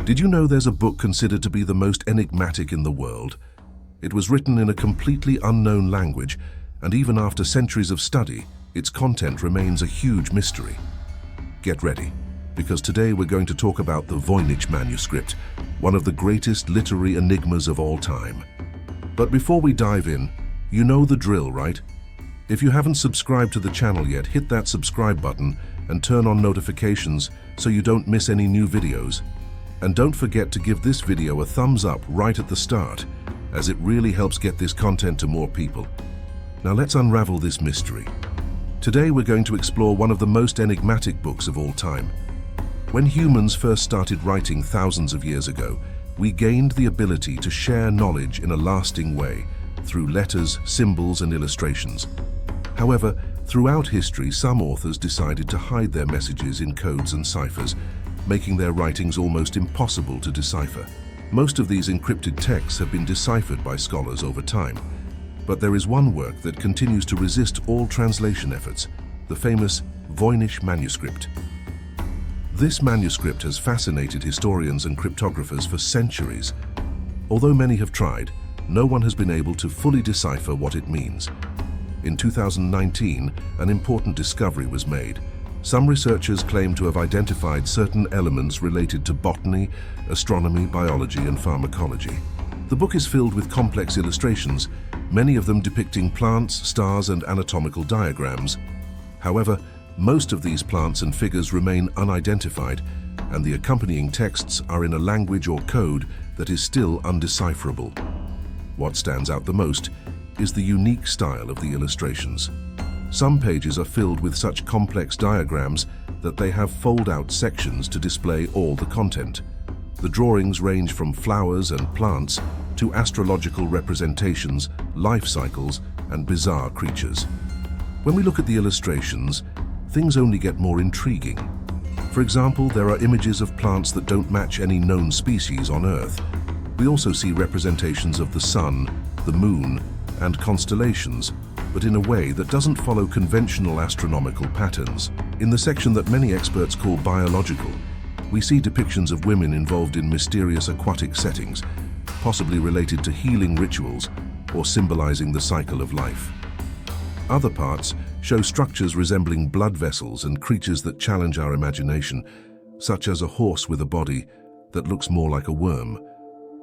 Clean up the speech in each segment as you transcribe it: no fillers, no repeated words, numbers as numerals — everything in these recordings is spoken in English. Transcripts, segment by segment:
Did you know there's a book considered to be the most enigmatic in the world? It was written in a completely unknown language, and even after centuries of study, its content remains a huge mystery. Get ready, because today we're going to talk about the Voynich Manuscript, one of the greatest literary enigmas of all time. But before we dive in, you know the drill, right? If you haven't subscribed to the channel yet, hit that subscribe button and turn on notifications so you don't miss any new videos. And don't forget to give this video a thumbs up right at the start, as it really helps get this content to more people. Now let's unravel this mystery. Today we're going to explore one of the most enigmatic books of all time. When humans first started writing thousands of years ago, we gained the ability to share knowledge in a lasting way through letters, symbols, and illustrations. However, throughout history, some authors decided to hide their messages in codes and ciphers, making their writings almost impossible to decipher. Most of these encrypted texts have been deciphered by scholars over time, but there is one work that continues to resist all translation efforts, the famous Voynich Manuscript. This manuscript has fascinated historians and cryptographers for centuries. Although many have tried, no one has been able to fully decipher what it means. In 2019, an important discovery was made. Some researchers claim to have identified certain elements related to botany, astronomy, biology, and pharmacology. The book is filled with complex illustrations, many of them depicting plants, stars, and anatomical diagrams. However, most of these plants and figures remain unidentified, and the accompanying texts are in a language or code that is still undecipherable. What stands out the most is the unique style of the illustrations. Some pages are filled with such complex diagrams that they have fold-out sections to display all the content. The drawings range from flowers and plants to astrological representations, life cycles, and bizarre creatures. When we look at the illustrations, things only get more intriguing. For example, there are images of plants that don't match any known species on Earth. We also see representations of the sun, the moon, and constellations, but in a way that doesn't follow conventional astronomical patterns. In the section that many experts call biological, we see depictions of women involved in mysterious aquatic settings, possibly related to healing rituals or symbolizing the cycle of life. Other parts show structures resembling blood vessels and creatures that challenge our imagination, such as a horse with a body that looks more like a worm,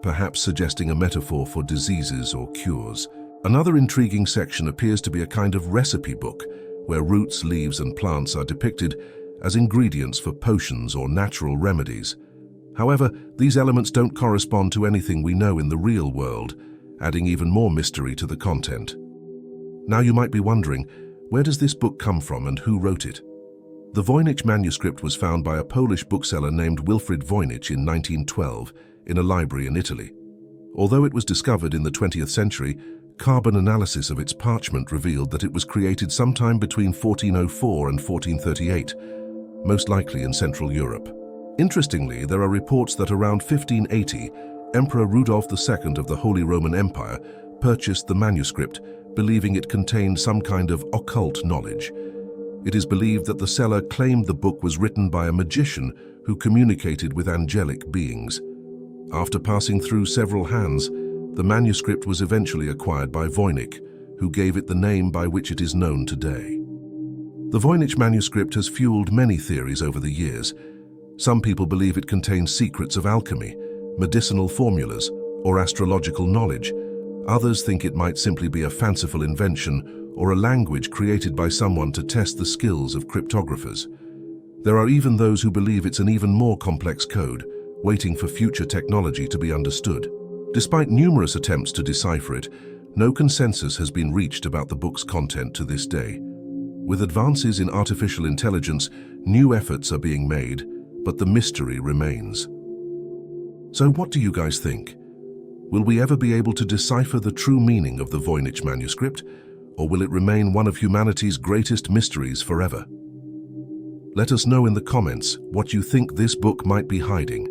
perhaps suggesting a metaphor for diseases or cures. Another intriguing section appears to be a kind of recipe book, where roots, leaves, and plants are depicted as ingredients for potions or natural remedies. However, these elements don't correspond to anything we know in the real world, adding even more mystery to the content. Now you might be wondering, where does this book come from and who wrote it? The Voynich Manuscript was found by a Polish bookseller named Wilfrid Voynich in 1912 in a library in Italy. Although it was discovered in the 20th century, carbon analysis of its parchment revealed that it was created sometime between 1404 and 1438, most likely in Central Europe. Interestingly, there are reports that around 1580, Emperor Rudolf II of the Holy Roman Empire purchased the manuscript, believing it contained some kind of occult knowledge. It is believed that the seller claimed the book was written by a magician who communicated with angelic beings. After passing through several hands, the manuscript was eventually acquired by Voynich, who gave it the name by which it is known today. The Voynich Manuscript has fueled many theories over the years. Some people believe it contains secrets of alchemy, medicinal formulas, or astrological knowledge. Others think it might simply be a fanciful invention or a language created by someone to test the skills of cryptographers. There are even those who believe it's an even more complex code, waiting for future technology to be understood. Despite numerous attempts to decipher it, no consensus has been reached about the book's content to this day. With advances in artificial intelligence, new efforts are being made, but the mystery remains. So what do you guys think? Will we ever be able to decipher the true meaning of the Voynich Manuscript, or will it remain one of humanity's greatest mysteries forever? Let us know in the comments what you think this book might be hiding.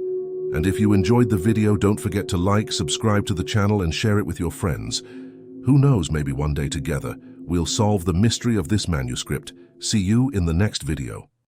And if you enjoyed the video, don't forget to like, subscribe to the channel, and share it with your friends. Who knows, maybe one day together, we'll solve the mystery of this manuscript. See you in the next video.